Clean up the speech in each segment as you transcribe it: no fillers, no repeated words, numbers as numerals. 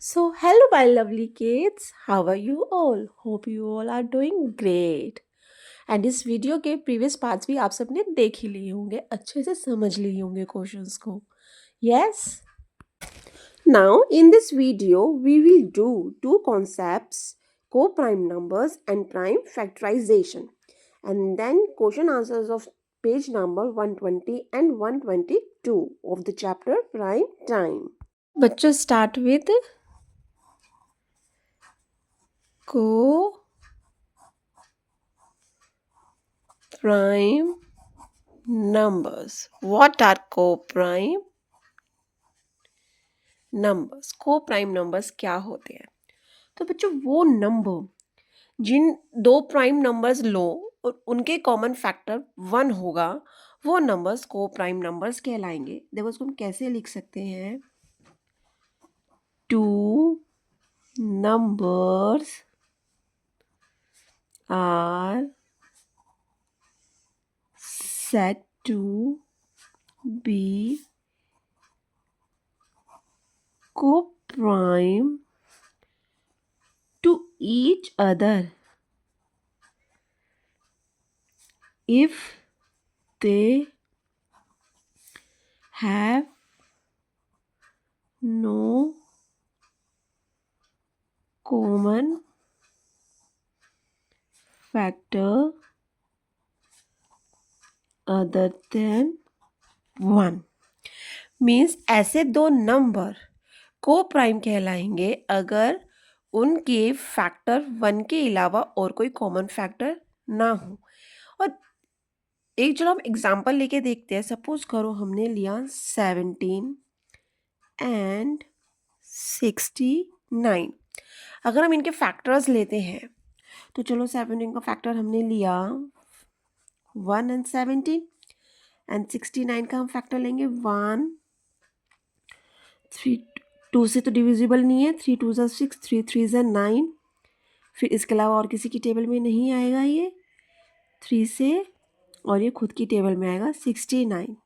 So, hello, my lovely kids. How are you all? Hope you all are doing great. And इस video के previous parts भी आप सबने देख ही लिए होंगे, अच्छे से समझ लिए होंगे क्वेश्चंस को. Yes. Now, in this video, we will do two concepts: co-prime numbers and prime factorization. And then question answers of page number 120 and 122 of the chapter Prime Time. बच्चों start with co-prime numbers. What are co-prime numbers? Co-prime numbers क्या होते हैं? तो बच्चों वो number जिन दो prime numbers लो और उनके कॉमन फैक्टर 1 होगा, वो नंबर्स को प्राइम नंबर्स कहलाएंगे. देखो उसको हम कैसे लिख सकते हैं. Two numbers are said to be co-prime to each other if they have no common factor other than 1. Means ऐसे दो नंबर को प्राइम कहलाएंगे अगर उनके फैक्टर 1 के अलावा और कोई कॉमन फैक्टर ना हो. और एक चलो हम एग्जांपल लेके देखते हैं. सपोज करो हमने लिया 17 एंड 69. अगर हम इनके फैक्टर्स लेते हैं तो चलो 17 का फैक्टर हमने लिया 1 एंड 17 एंड 69 का हम फैक्टर लेंगे 1. 3 2 से तो डिविजिबल नहीं है. 3 2 6, 3 3 9. फिर इसके अलावा और किसी की टेबल में नहीं आएगा ये 3 से, और ये खुद की टेबल में आएगा 69.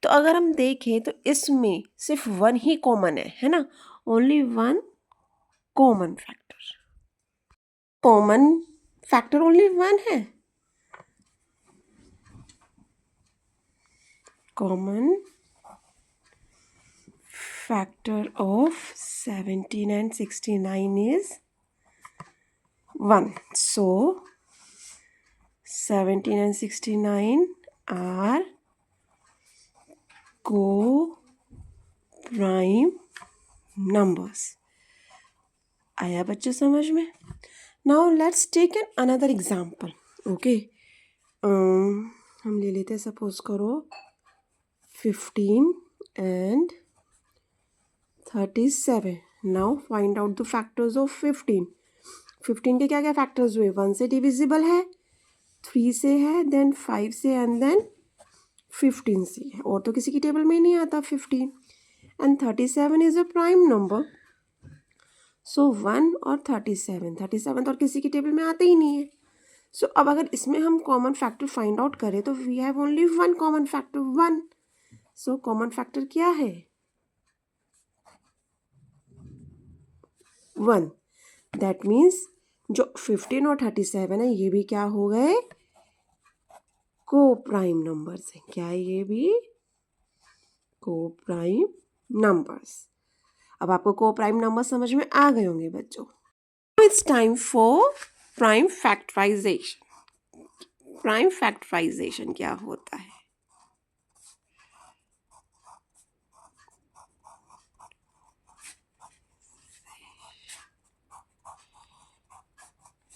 तो अगर हम देखें तो इसमें सिर्फ 1 ही कॉमन है ना. Only 1 common factor. Common factor only 1 है. Common factor of 17 and 69 is 1. So 17 and 69 are co-prime numbers. आया बच्चों समझ में? Now let's take another example. Okay. हम ले लेते हैं सपोज करो 15 and 37. Now find out the factors of 15. 15 के क्या क्या फैक्टर्स हुए. 1 से डिविजिबल है, 3 से है, देन 5 से, एंड देन 15 से है. और तो किसी की टेबल में नहीं आता 15. And 37 is a prime number. So 1 और 37 तो और किसी की टेबल में आते ही नहीं है. सो अब अगर इसमें हम कॉमन फैक्टर फाइंड आउट करें तो we have only 1 common factor 1. So common factor क्या है? 1. दैट मीन्स जो 15 और 37 है ये भी क्या हो गए? को प्राइम नंबर्स हैं. क्या है ये भी? को प्राइम नंबर्स. अब आपको को प्राइम नंबर समझ में आ गए होंगे बच्चों. It's time for prime factorization. Prime factorization क्या होता है?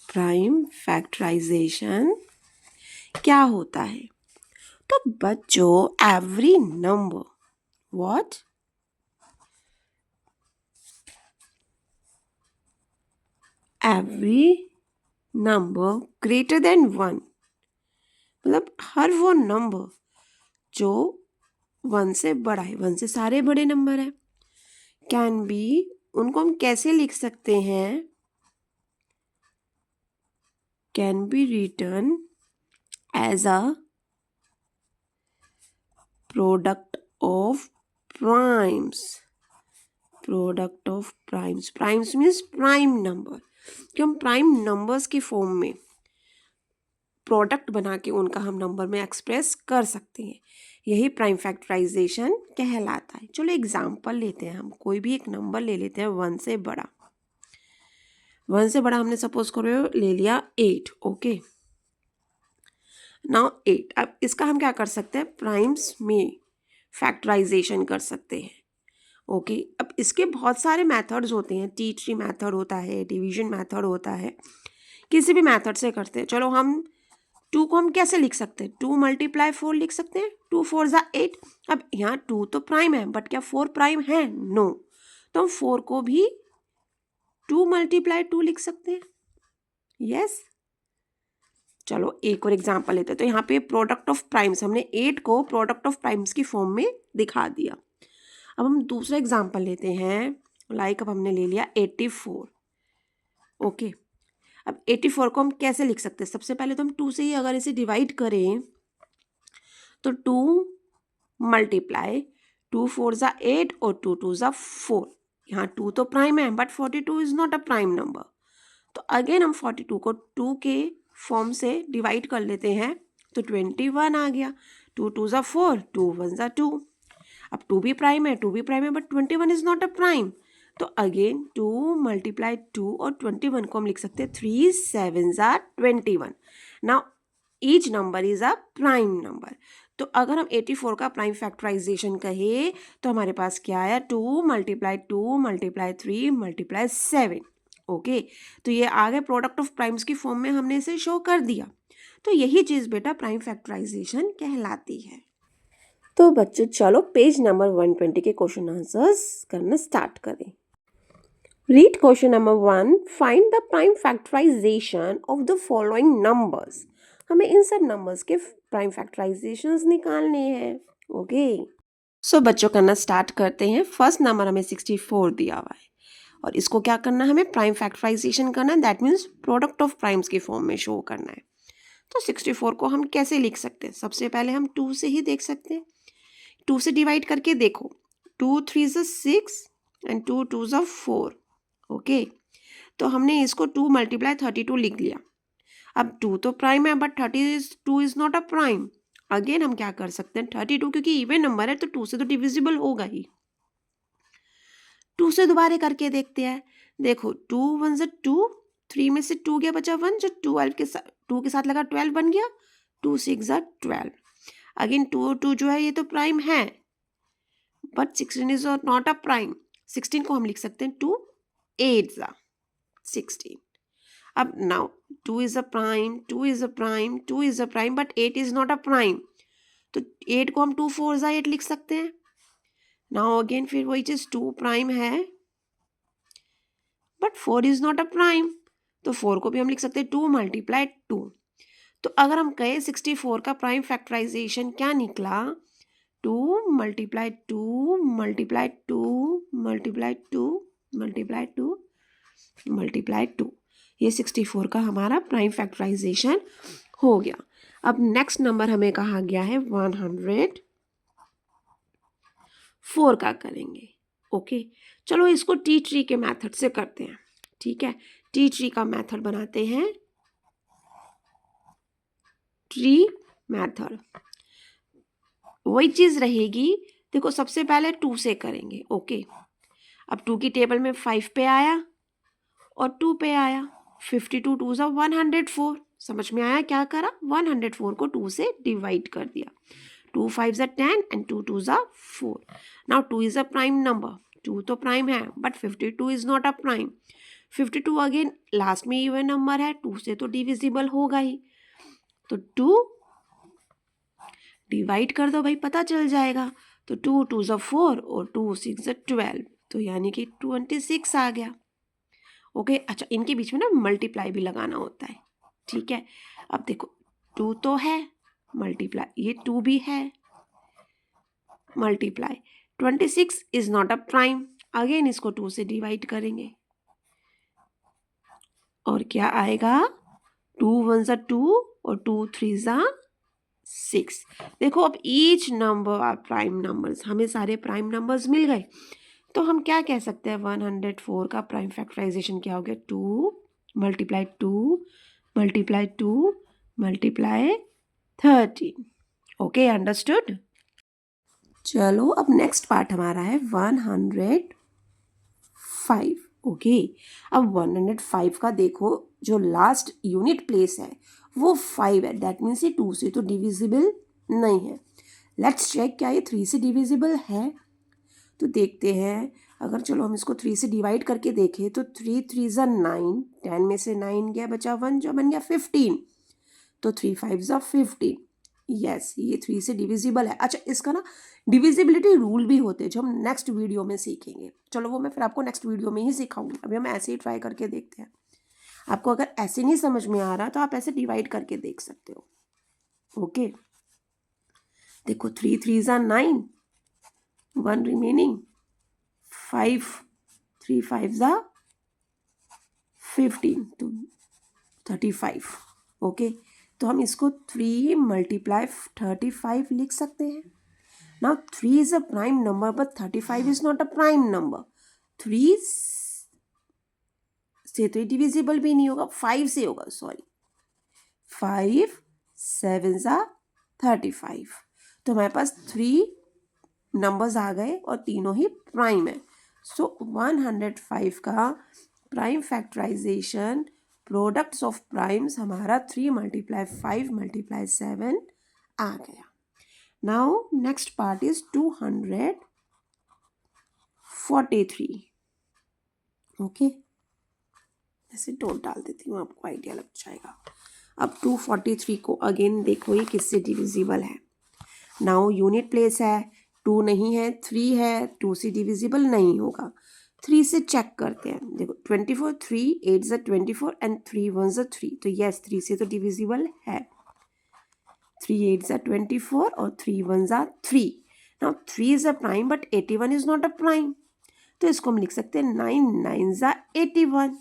प्राइम फैक्टराइजेशन क्या होता है? तो बच्चों every number what every number greater than 1, मतलब हर वो नंबर जो 1 से बड़ा है, 1 से सारे बड़े नंबर है, कैन बी, उनको हम कैसे लिख सकते हैं? Can be written as a product of primes product of primes, primes means prime number, कि हम प्राइम नंबर्स की फॉर्म में प्रोडक्ट बना के उनका हम नंबर में एक्सप्रेस कर सकते हैं, यही प्राइम फैक्टराइजेशन कहलाता है। चलो एग्जाम्पल लेते हैं, हम कोई भी एक नंबर ले लेते हैं 1 से बड़ा। 1 से बड़ा हमने सपोज करो ले लिया 8, ओके। नाउ 8, अब इसका हम क्या कर सकते हैं, प्राइम्स में फैक्टराइजेशन कर सकते हैं, ओके। अब इसके बहुत सारे मेथड्स होते हैं, टी ट्री मेथड होता है, डिवीजन मेथड होता है, किसी भी मेथड से करते हैं। चलो हम 2 को हम कैसे लिख सकते हैं, 2 × 4 लिख सकते हैं, 2 4 ज़ा 8। अब यहाँ 2 तो प्राइम है, बट क्या 4 प्राइम है, नो, तो हम 4 को भी 2 × 2 लिख सकते हैं, यस। चलो एक और एग्जांपल लेते हैं, तो यहाँ पे प्रोडक्ट ऑफ प्राइम्स, हमने 8 को प्रोडक्ट ऑफ प्राइम्स की फॉर्म में दिखा दिया। अब हम दूसरा एग्जांपल लेते हैं, लाइक अब हमने ले लिया 84, ओके। अब 84 को हम कैसे लिख सकते हैं, सबसे पहले तो हम 2 से ही अगर इसे डिवाइड करें तो 2 × 2 4 ज़ा 8 और 2 2 ज़ा 4। यहाँ 2 तो प्राइम है, but 42 is not a prime number, तो अगेन हम 42 को 2 के फॉर्म से डिवाइड कर लेते हैं, तो 21 आ गया। 2 2 ज़ा 4, 2 1 ज़ा 2। अब 2 भी प्राइम है, 2 भी प्राइम है, but 21 is not a prime, तो अगेन 2 × 2 और 21 को हम लिख सकते हैं 3 7 ज़ा 21। Now each number is a prime number. तो अगर हम 84 का प्राइम फैक्टराइजेशन कहें तो हमारे पास क्या आया, 2 × 2 × 3 × 7, ओके। तो ये आ गए प्रोडक्ट ऑफ प्राइम्स की फॉर्म में, हमने इसे शो कर दिया। तो यही चीज़ बेटा प्राइम फैक्टराइजेशन कहलाती है। तो बच्चों चलो पेज नंबर 120 के क्वेश्चन आंसर्स करना स्टार्ट करें। Read question number 1, find the prime factorization of the following numbers. हमें इन सब नंबर्स के प्राइम फैक्टराइजेशंस निकालने हैं, ओके। सो बच्चों करना स्टार्ट करते हैं। फर्स्ट नंबर हमें 64 दिया हुआ है और इसको क्या करना है, हमें प्राइम फैक्टराइजेशन करना है, that means product of primes की फॉर्म में शो करना है। तो 64 को हम कैसे लिख सकते हैं, सबसे पहले हम 2 से ही देख सकते हैं, 2 से डिवाइड करके देखो, 2 3 ज़ा 6 एंड 2 2 ज़ा 4, ओके। तो हमने इसको 2 × 32 लिख लिया। अब 2 तो प्राइम है, but 32 is not a prime. Again हम क्या कर सकते हैं, 32 क्योंकि इवन नंबर है तो 2 से तो डिविजिबल होगा ही, 2 से दोबारा करके देखते हैं। देखो 2 1 ज़ा 2, 3 में से 2 गया बचा 1, जो 12 के साथ 2 के साथ लगा 12 बन गया, 2 6 ज़ा 12। अगेन 2 2 जो है ये तो प्राइम है, but 16 is not a prime. 16 को हम लिख सकते हैं 2 8 ज़ा 16। अब now 2 is a prime, 2 is a prime, 2 is a prime, but 8 is not a prime, तो 8 को हम 2 4 ज़ा 8 लिख सकते हैं। नाउ अगेन फिर वही चीज़ 2 प्राइम है, but 4 is not a prime, तो 4 को भी हम लिख सकते हैं 2 × 2। तो अगर हम कहें 64 का प्राइम फैक्टराइजेशन क्या निकला, 2 × 2 × 2 × 2 × 2, ये 64 का हमारा प्राइम फैक्टराइजेशन हो गया। अब नेक्स्ट नंबर हमें कहा गया है 104 का करेंगे, ओके। चलो इसको टी ट्री के मेथड से करते हैं, ठीक है। टी ट्री का मेथड बनाते हैं, ट्री मेथड वही चीज़ रहेगी। देखो सबसे पहले 2 से करेंगे, ओके। अब 2 की टेबल में 5 पे आया और 2 पे आया, 52 2 ज़ा 104। समझ में आया क्या करा, 104 को 2 से डिवाइड कर दिया, 2 5 ज़ा 10 एंड 2 2 ज़ा 4। Now 2 is a prime number, 2 तो प्राइम है, but 52 is not a prime. 52 again last में इवन नंबर है, 2 से तो डिविजिबल होगा ही, तो 2 डिवाइड कर दो भाई, पता चल जाएगा। तो 2 2 ज़ा 4 और 2 6 ज़ा 12, तो यानी कि 26 आ गया, ओके। अच्छा इनके बीच में ना मल्टीप्लाई भी लगाना होता है, ठीक है। अब देखो 2 तो है, मल्टीप्लाई ये 2 भी है, multiply 26 is not a prime. Again इसको 2 से डिवाइड करेंगे और क्या आएगा, 2 1 ज़ा 2 और 2 3 ज़ा 6। देखो अब each number are prime numbers, हमें सारे प्राइम नंबर्स मिल गए। तो हम क्या कह सकते हैं, 104 का प्राइम फैक्टराइजेशन क्या हो गया, 2 multiply 2 multiply 2 multiply 13। Okay, understood. चलो अब नेक्स्ट पार्ट हमारा है 105। ओके, अब 105 का देखो, जो लास्ट यूनिट प्लेस है वो 5 है, दैट मीन्स ये 2 से तो डिविजिबल नहीं है। लेट्स चेक क्या ये 3 से डिविजिबल है। तो देखते हैं, अगर चलो हम इसको 3 से डिवाइड करके देखें तो 3 3 ज़ा 9, 10 में से 9 गया, बचा 1 जो बन गया 15, तो 3 5 ज़ा 15। यस, ये 3 से डिविजिबल है। अच्छा, इसका ना डिविजिबिलिटी रूल भी होते हैं जो हम नेक्स्ट वीडियो में सीखेंगे। चलो वो मैं फिर आपको नेक्स्ट वीडियो में ही सिखाऊंगी, अभी हम ऐसे ही ट्राई करके देखते हैं। आपको अगर ऐसे नहीं समझ में आ रहा तो आप ऐसे डिवाइड करके देख सकते हो। ओके, देखो 3 3 ज़ा 9, 1 रिमेनिंग, 5 3 5 ज़ा 15, तो 35। ओके, तो हम इसको 3 मल्टीप्लाई 35 लिख सकते हैं। Now 3 is a prime number but 35 is not a prime number. 3 से तो डिविजिबल भी नहीं होगा, 5 से होगा, सॉरी। 5 7 ज़ा 35, तो हमारे पास 3 नंबर्स आ गए और तीनों ही प्राइम है। सो 105 का prime factorization, products of primes हमारा 3 मल्टीप्लाई 5 मल्टीप्लाई 7 आ गया। Now next part is 243। Okay, ऐसे डॉट डाल देती हूँ, आपको आइडिया लग जाएगा। अब 243 को अगेन देखो ये किससे डिविजिबल है। नाउ यूनिट प्लेस है, 2 नहीं है, 3 है, 2 से डिविजिबल नहीं होगा। 3 से चेक करते हैं, देखो 24, 3 8 ज़ा 24 एंड 3 1 ज़ा 3, तो यस 3 से तो डिविजिबल है। 3 8 ज़ा 24 और 3 1 ज़ा 3। Now 3 is a prime but 81 is not a prime, तो इसको हम लिख सकते हैं 9 9 ज़ा 81।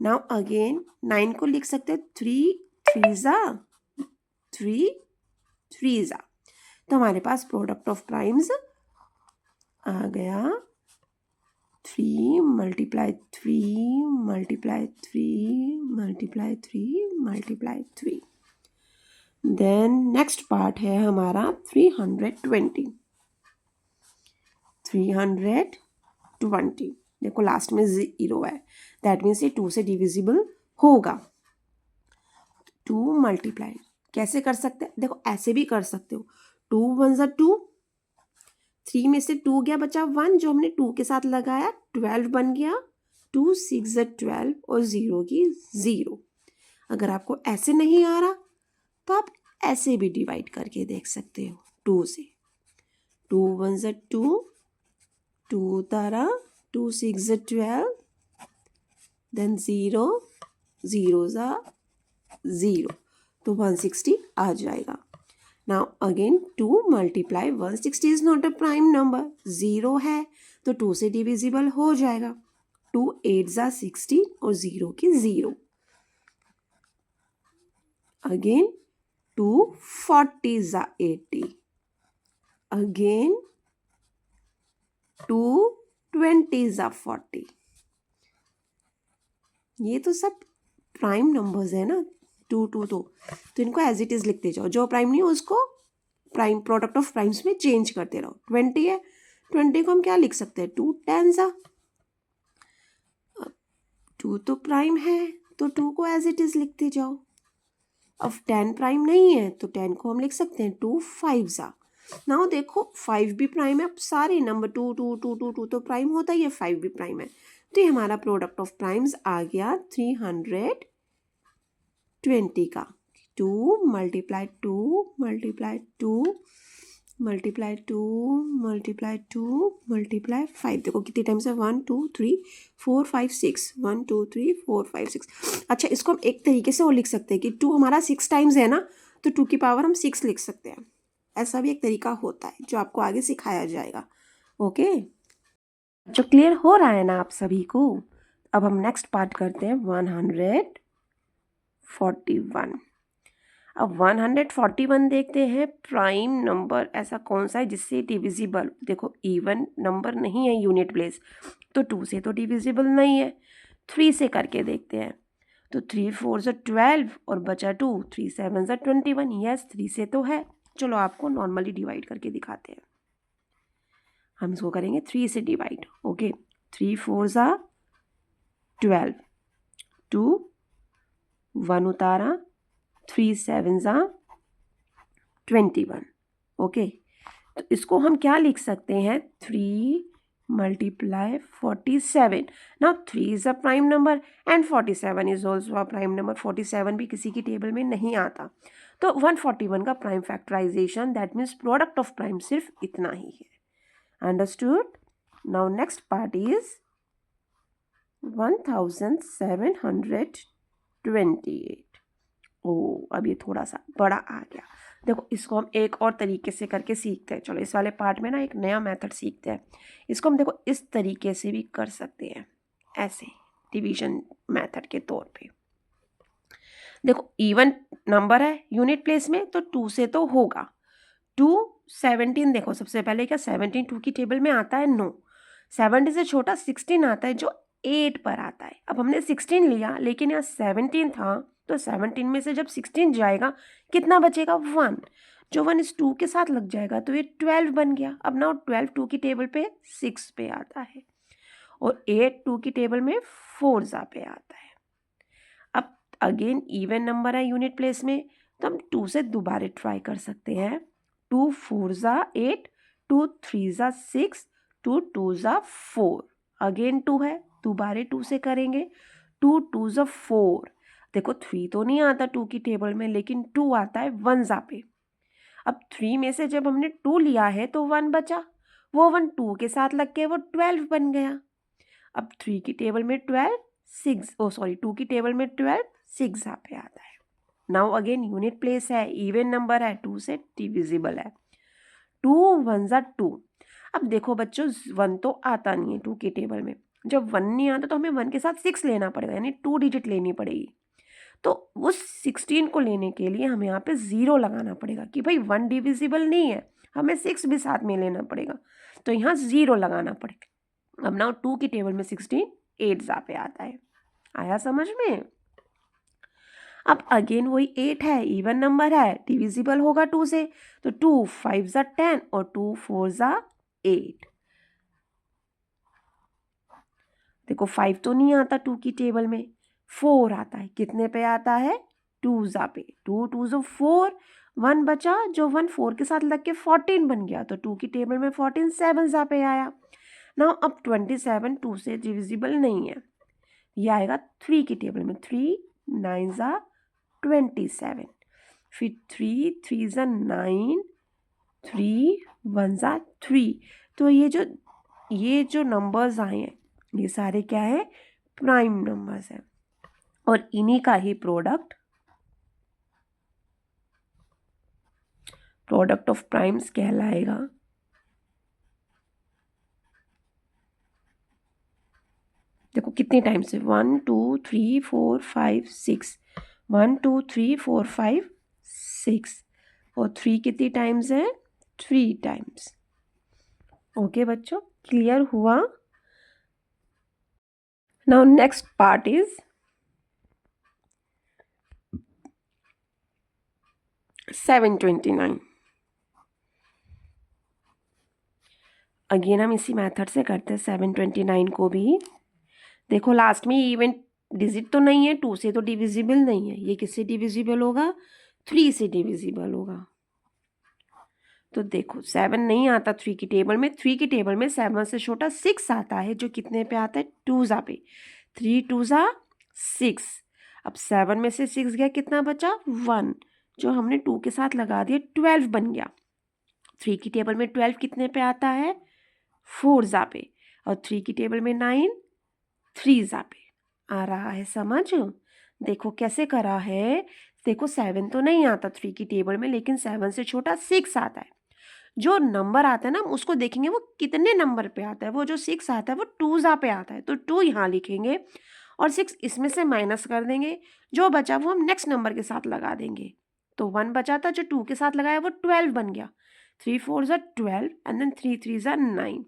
नाउ अगेन 9 को लिख सकते हैं 3 3 ज़ा 3 3 ज़ा, तो हमारे पास प्रोडक्ट ऑफ प्राइम्स आ गया 3 multiply 3 multiply 3 multiply 3 multiply 3। Then next part है हमारा 320। 320 देखो लास्ट में 0 है, दैट मीन्स ये 2 से डिविजिबल होगा। 2 मल्टीप्लाई कैसे कर सकते हैं, देखो ऐसे भी कर सकते हो, 2 1 ज़ा 2, 3 में से 2 गया, बचा 1 जो हमने 2 के साथ लगाया, 12 बन गया, 2 6 ज़ा 12 और 0 की 0। अगर आपको ऐसे नहीं आ रहा तो आप ऐसे भी डिवाइड करके देख सकते हो 2 से। 2 1 ज़ा 2, 2 तारा, 2 6 ज़ा 12, देन 0 0 ज़ा 0, तो 160 आ जाएगा। Now again 2 multiply 160 is not a prime number, 0 है तो 2 से डिविजिबल हो जाएगा। 2 8 ज़ा 16 और 0 की 0। अगेन 2 40 ज़ा 80, अगेन 2 20 ज़ा 40। ये तो सब प्राइम नंबर्स है ना, 2 2 तो इनको एज इट इज़ लिखते जाओ, जो प्राइम नहीं हो उसको प्राइम प्रोडक्ट ऑफ प्राइम्स में चेंज करते रहो। 20 है, 20 को हम क्या लिख सकते हैं, 2 10 ज़ा, 2 तो प्राइम है तो 2 को एज इट इज़ लिखते जाओ। अब 10 प्राइम नहीं है तो 10 को हम लिख सकते हैं 2 5 ज़ा। नाउ देखो 5 भी प्राइम है, अब सारे नंबर 2 2 2 2 2 तो प्राइम होता ही है, 5 भी प्राइम है, तो ये हमारा प्रोडक्ट ऑफ प्राइम्स आ गया 320 का। 2 multiply 2 multiply 2 multiply 2 multiply 2 multiply 5, देखो कितनी टाइम्स है, 1 2 3 4 5 6, 1 2 3 4 5 6। अच्छा, इसको हम एक तरीके से और लिख सकते हैं कि 2 हमारा 6 टाइम्स है ना, तो 2 की पावर हम 6 लिख सकते हैं। ऐसा भी एक तरीका होता है जो आपको आगे सिखाया जाएगा। ओके, जो क्लियर हो रहा है ना आप सभी को। अब हम नेक्स्ट पार्ट करते हैं 141। अब 141 देखते हैं, प्राइम नंबर ऐसा कौन सा है जिससे डिविजिबल, देखो इवन नंबर नहीं है यूनिट प्लेस, तो 2 से तो डिविजिबल नहीं है। 3 से करके देखते हैं, तो 3 4 ज़ा 12 और बचा 2, 3 7 ज़ा 21, यस 3 से तो है। चलो आपको नॉर्मली डिवाइड करके दिखाते हैं। हम इसको करेंगे 3 से डिवाइड, ओके। 3 4 ज़ा 12, 2 1 उतारा, 3 7 ज़ा 21, ओके। तो इसको हम क्या लिख सकते हैं, 3 multiply 47। now 3 is a prime number and 47 is also a prime number। 47 भी किसी की टेबल में नहीं आता, तो 141 का prime factorization that means product of prime सिर्फ इतना ही है। Understood. Now next part is 1728। ओ अब ये थोड़ा सा बड़ा आ गया। देखो इसको हम एक और तरीके से करके सीखते हैं। चलो इस वाले पार्ट में ना एक नया मेथड सीखते हैं। इसको हम देखो इस तरीके से भी कर सकते हैं, ऐसे डिवीजन मेथड के तौर पे। देखो इवन नंबर है यूनिट प्लेस में, तो 2 से तो होगा। 2 17, देखो सबसे पहले क्या 17 2 की टेबल में आता है, नो। 70 से छोटा 16 आता है जो 8 पर आता है। अब हमने 16 लिया लेकिन यहाँ 17 था, तो 17 में से जब 16 जाएगा कितना बचेगा, 1। जो 1 इस 2 के साथ लग जाएगा तो ये 12 बन गया। अब ना 12 2 की टेबल पे 6 पे आता है और 8 2 की टेबल में 4 पे आता है। अब अगेन इवन नंबर है यूनिट प्लेस में, तो हम 2 से दोबारा ट्राई कर सकते हैं। 2 4 ज़ा 8, 2 3 ज़ा 6, 2 2 ज़ा 4, अगेन 2 है, दोबारा 2 से करेंगे। 2 2 ज़ा 4, देखो 3 तो नहीं आता 2 की टेबल में, लेकिन 2 आता है 1 ज़ा पे। अब 3 में से जब हमने 2 लिया है तो 1 बचा, वो 1 2 के साथ लग के वो 12 बन गया। अब 3 की टेबल में 12 6, ओ सॉरी 2 की टेबल में 12 6 ज़ा पे आता है। नाउ अगेन यूनिट प्लेस है, इवन नंबर है, 2 से डिविजिबल है। 2 1 ज़ा 2। अब देखो बच्चों 1 तो आता नहीं है 2 की टेबल में, जब 1 नहीं आता तो हमें 1 के साथ 6 लेना पड़ेगा, यानी 2 डिजिट लेनी पड़ेगी। तो उस 16 को लेने के लिए हमें यहाँ पे 0 लगाना पड़ेगा कि भाई 1 डिविजिबल नहीं है, हमें 6 भी साथ में लेना पड़ेगा, तो यहाँ 0 लगाना पड़ेगा। अब नाउ 2 की टेबल में 16 8 ज़ा पे आता है। आया समझ में। अब अगेन वही 8 है, इवन नंबर है, डिविजिबल होगा 2 से, तो 2 5 ज़ा 10 और 2 4 ज़ा 8। देखो 5 तो नहीं आता 2 की टेबल में, 4 आता है, कितने पे आता है, 2 ज़ा पे। 2 2 ज़ा 4, 1 बचा, जो 1 4 के साथ लग के 14 बन गया, तो 2 की टेबल में 14 7 ज़ा पे आया। नाउ अब 27 2 से डिविजिबल नहीं है, ये आएगा 3 की टेबल में। 3 9 ज़ा 27, फिर 3 3 ज़ा 9, 3 1 ज़ा 3। तो ये जो नंबर्स आए हैं ये सारे क्या है, प्राइम नंबर्स हैं, और इन्हीं का ही प्रोडक्ट ऑफ प्राइम्स कहलाएगा। देखो कितने टाइम्स से, 1 2 3 4 5 6, 1 2 3 4 5 6, और 3 कितनी टाइम्स है, 3 टाइम्स। ओके बच्चों, क्लियर हुआ। Now next part is 729। Again हम इसी मेथड से करते हैं 729 को भी। देखो लास्ट में इवन डिजिट तो नहीं है, 2 से तो डिविजिबल नहीं है, ये किससे डिविजिबल होगा, 3 से डिविजिबल होगा। तो देखो 7 नहीं आता 3 की टेबल में, 3 की टेबल में 7 से छोटा 6 आता है, जो कितने पे आता है, 2 ज़ा पे। 3 2 ज़ा 6। अब 7 में से 6 गया, कितना बचा, 1, जो हमने 2 के साथ लगा दिया, 12 बन गया। 3 की टेबल में 12 कितने पे आता है, 4 ज़ा पे, और 3 की टेबल में 9 3 ज़ा पे। आ रहा है समझ। देखो कैसे करा है, देखो 7 तो नहीं आता 3 की टेबल में, लेकिन 7 से छोटा 6 आता है। जो नंबर आता है ना उसको देखेंगे वो कितने नंबर पे आता है, वो जो 6 आता है वो 2 ज़ा पे आता है, तो 2 यहाँ लिखेंगे और 6 इसमें से माइनस कर देंगे, जो बचा वो हम नेक्स्ट नंबर के साथ लगा देंगे। तो 1 बचा था, जो 2 के साथ लगाया वो 12 बन गया। 3 4 ज़ा 12 एंड देन 3 3 ज़ा 9।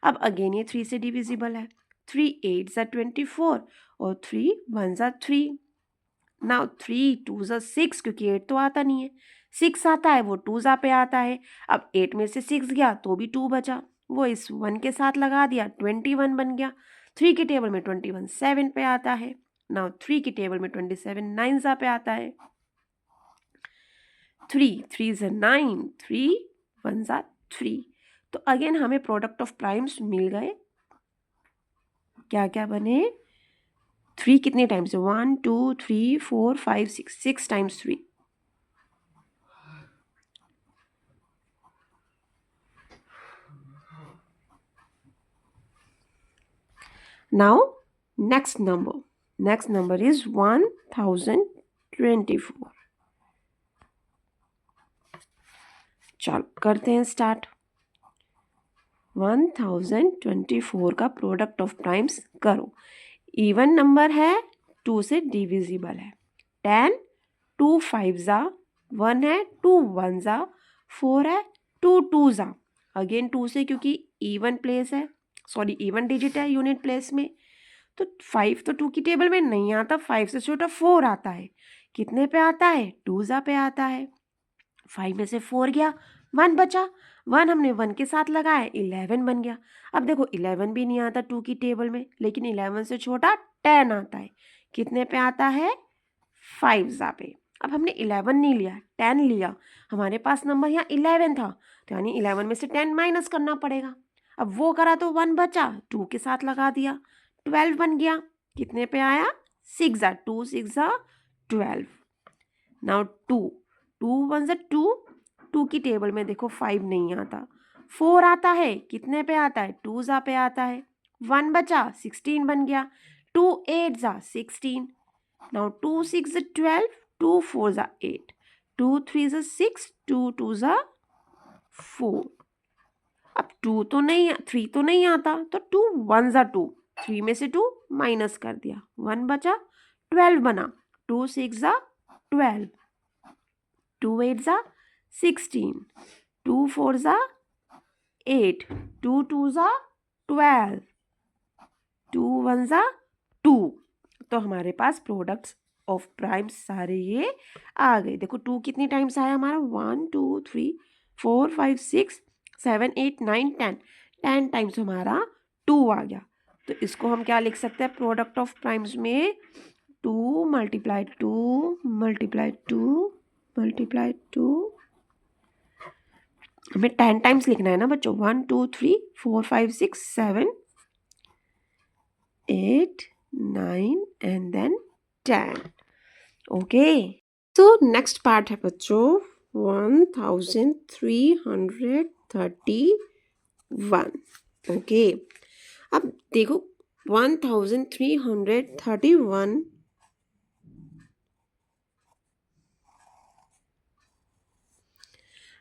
अब अगेन ये 3 से डिविजिबल है। 3 8 ज़ा 24 और 3 1 ज़ा 3। नाउ 3 2 ज़ा 6, क्योंकि 8 तो आता नहीं है। 6 आता है वो 2 ज़ा पे आता है। अब 8 में से 6 गया तो भी 2 बचा, वो इस 1 के साथ लगा दिया, 21 बन गया। 3 की टेबल में 21 7 पे आता है। नाउ 3 की टेबल में 27 9 ज़ा पे आता है। 3 3 ज़ा 9, 3 1 ज़ा 3। तो अगेन हमें प्रोडक्ट ऑफ प्राइम्स मिल गए। क्या क्या बने? 3 कितने टाइम्स है? 1 2 3 4 5 6, 6 times 3। Now next number is 1024। चलो करते हैं स्टार्ट। 1024 का प्रोडक्ट ऑफ प्राइम्स करो। इवन नंबर है, 2 से डिविजिबल है। 10 2 5 ज़ा 1 है, 2 1 ज़ा 4 है, 2 2 ज़ा अगेन 2 से, क्योंकि इवन प्लेस है, सॉरी इवन डिजिट है यूनिट प्लेस में। तो 5 तो 2 की टेबल में नहीं आता, 5 से छोटा 4 आता है। कितने पे आता है? 2 ज़ा पे आता है। 5 में से 4 गया, 1 बचा। 1 हमने 1 के साथ लगाया, 11 बन गया। अब देखो 11 भी नहीं आता 2 की टेबल में, लेकिन 11 से छोटा 10 आता है। कितने पे आता है? 5 ज़ा पे। अब हमने 11 नहीं लिया, 10 लिया। हमारे पास नंबर यहाँ 11 था, तो यानी 11 में से 10 माइनस करना पड़ेगा। अब वो करा तो 1 बचा, 2 के साथ लगा दिया, 12 बन गया। कितने पे आया? 6 ज़ा 2 6 ज़ा 12। नाउ 2 2 1 ज़ा 2, 2 की टेबल में देखो 5 नहीं आता, 4 आता है। कितने पे आता है? 2 ज़ा पे आता है। 1 बचा, 16 बन गया। 2 8 ज़ा 16। नाउ 2 6 ज़ा 12, 2 4 ज़ा 8, 2 3 ज़ा 6, 2 2 ज़ा 4। अब 2 तो नहीं, 3 तो नहीं आता, तो 2 1 ज़ा 2, 3 में से 2 माइनस कर दिया, 1 बचा, 12 बना। 2 6 ज़ा 12, 2 8 ज़ा 16, 2 4 ज़ा 8, 2 2 ज़ा 12, 2 1 ज़ा 2। तो हमारे पास प्रोडक्ट्स ऑफ प्राइम्स सारे ये आ गए। देखो 2 कितनी टाइम्स आया हमारा? 1 2 3 4 5 6 7 8 9 10, 10 टाइम्स हमारा 2 आ गया। तो इसको हम क्या लिख सकते हैं प्रोडक्ट ऑफ प्राइम्स में? 2 मल्टीप्लाई 2 मल्टीप्लाई 2 मल्टीप्लाई 2। हमें 10 टाइम्स लिखना है ना बच्चों। 1 2 3 4 5 6 7 8 9 एंड देन 10। ओके, तो नेक्स्ट पार्ट है बच्चों 1331। ओके, अब देखो 1331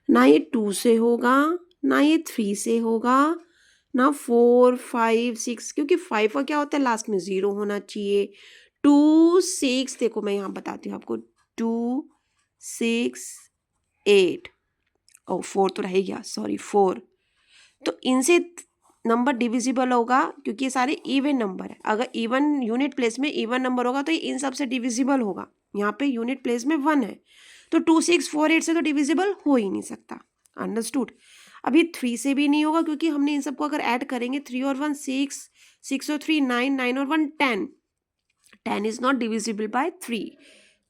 ना ये 2 से होगा, ना ये 3 से होगा, ना 4 5 6, क्योंकि 5 का क्या होता है? लास्ट में 0 होना चाहिए। 2 6, देखो मैं यहाँ बताती हूँ आपको, 2 6 8 और 4 तो रह ही गया, सॉरी 4। तो इनसे नंबर डिविजिबल होगा, क्योंकि ये सारे इवन नंबर है। अगर इवन यूनिट प्लेस में इवन नंबर होगा तो ये इन सब से डिविजिबल होगा। यहाँ पे यूनिट प्लेस में 1 है, तो 2 6 4 8 से तो डिविजिबल हो ही नहीं सकता। अंडरस्टूड? अभी 3 से भी नहीं होगा, क्योंकि हमने इन सबको अगर ऐड करेंगे 3 और 1 6, 6 और 3 9, 9 और 1 10, 10 इज नॉट डिविजिबल बाय 3।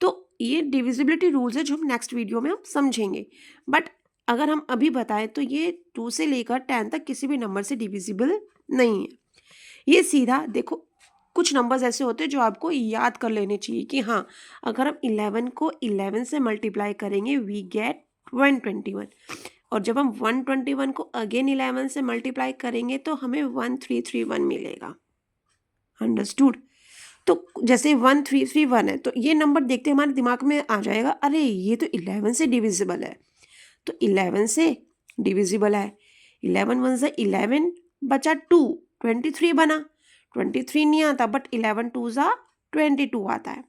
तो ये डिविजिबिलिटी रूल्स है जो हम नेक्स्ट वीडियो में हम समझेंगे। बट अगर हम अभी बताएं तो ये 2 से लेकर 10 तक किसी भी नंबर से डिविजिबल नहीं है। ये सीधा देखो, कुछ नंबर्स ऐसे होते हैं जो आपको याद कर लेने चाहिए कि हाँ, अगर हम 11 को 11 से मल्टीप्लाई करेंगे वी गेट 121, और जब हम 121 को अगेन 11 से मल्टीप्लाई करेंगे तो हमें 1331 मिलेगा। अंडरस्टूड? तो जैसे 1331 है, तो ये नंबर देखते हमारे दिमाग में आ जाएगा, अरे ये तो 11 से डिविजिबल है, तो 11 से डिविजिबल है। 11 1 ज़ा 11, बचा 2, 23 बना। 23 नहीं आता, बट 11 2 ज़ा 22 आता है।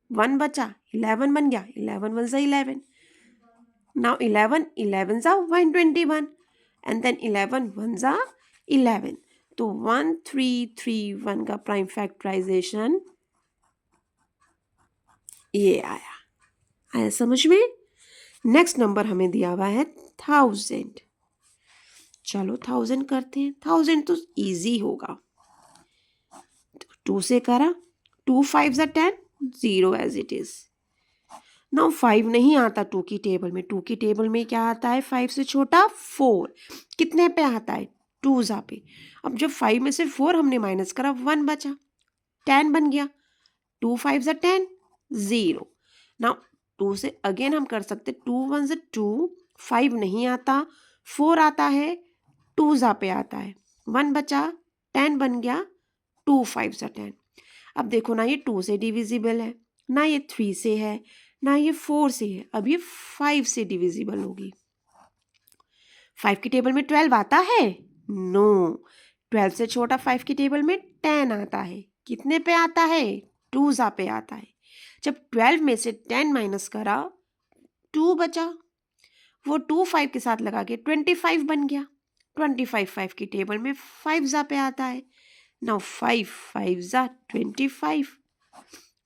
1 बचा, 11 बन गया, 11 1 ज़ा 11। Now 11 are 121 and then 11 ones are 11. तो 1331 का प्राइम फैक्टराइजेशन ये आया समझ में। नेक्स्ट नंबर हमें दिया हुआ है 1000। चलो 1000 करते हैं। 1000 तो इजी होगा, 2 से करा, 2 5s are 10, 0 as it is. Now 5 नहीं आता 2 की टेबल में। 2 की टेबल में क्या आता है 5 से छोटा 4। कितने पे आता है 2s पे। अब जब 5 में से 4 हमने माइनस करा 1 बचा, 10 बन गया। 2 5s are 10, 0। नाउ 2 से अगेन हम कर सकते 2 1s are 2, 5 नहीं आता, 4 आता है, 2s पे आता है, 1 बचा, 10 बन गया, 2 5s are 10। अब देखो ना ये 2 से डिविजिबल है, ना ये 3 से है, ना ये 4 से है। अब ये 5 से डिविजिबल होगी। 5 की टेबल में 12 आता है? नो। 12 से छोटा 5 की टेबल में 10 आता है। कितने पे आता है 2s पे आता है। जब 12 में से 10 माइनस करा 2 बचा, वो 2 5 के साथ लगा के 25 बन गया। 25 5 की टेबल में 5s पे आता है। Now 5 5s are 25,